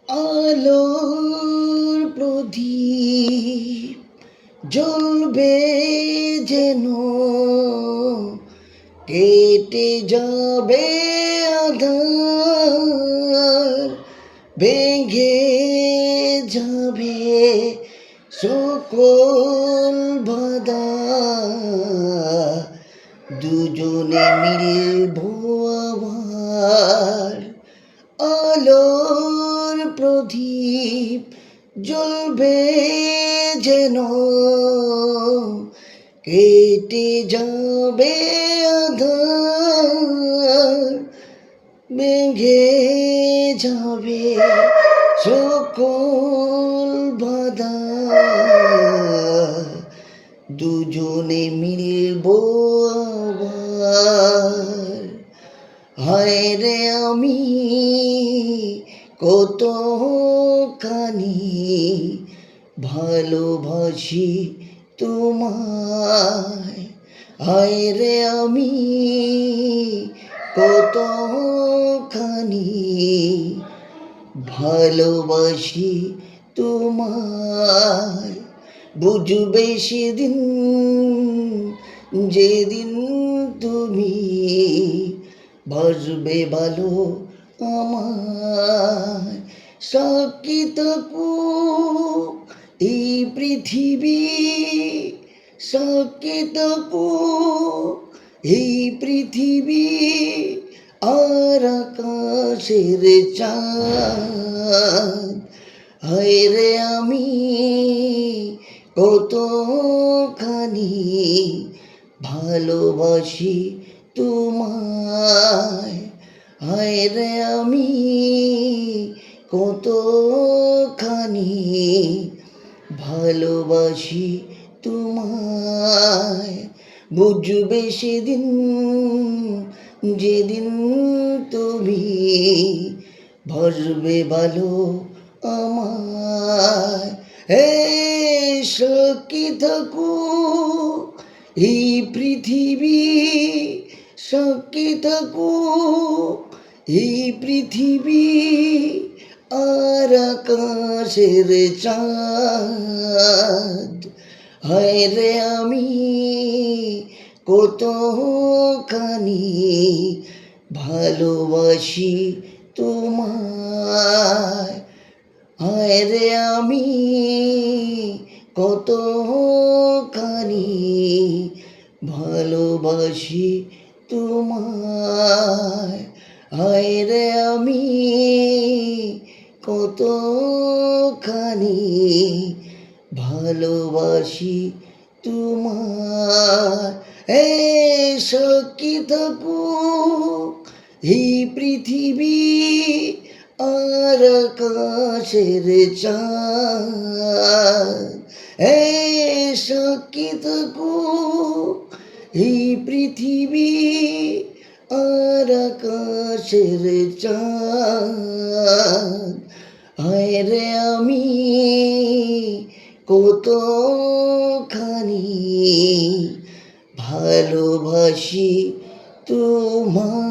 আলোর প্রদীপ জ্বলবে যেন, কেটে যাবে আঁধার, ভেঙে যাবে সকল বাধা, দুজনে মিলবো আবার। আলোর প্রদীপ জ্বলবে যেন, কেটে যাবে আঁধার, ভেঙে যাবে সকল বাধা, দুজনে মিলবো আবার। হায় রে আমি কতখানি ভালোবাসি তোমায়, হায় রে আমি কতখানি ভালোবাসি তোমায়। বুঝবে সেদিন যেদিন তুমি বাসবে ভালো আমায়। সাক্ষী থাকুক এই পৃথিবী, সাক্ষী থাকুক এই পৃথিবী, আর আকাশের চাঁদ। হায় রে আমি কতখানি ভালোবাসি তোমায়, হায় রে আমি কতখানি ভালোবাসি তোমায়। বুঝবে সেদিন যেদিন তুমি বাসবে ভালো আমায়। হে সাক্ষী থাকুক এই পৃথিবী, সাক্ষী থাকুক এই পৃথিবী, আর আকাশের চাঁদ। হায় রে আমি কতখানি ভালোবাসি তোমায়, হায় রে আমি কতখানি ভালোবাসি তোমায়, হায় রে আমি কতখানি ভালোবাসি তোমায়। এই সাক্ষী থাকুক এই পৃথিবী, আর আকাশের চাঁদ। এই সাক্ষী থাকুক এই পৃথিবী, আর আকাশের চাঁদ। হায় রে আমি কতখানি ভালোবাসি তোমায়।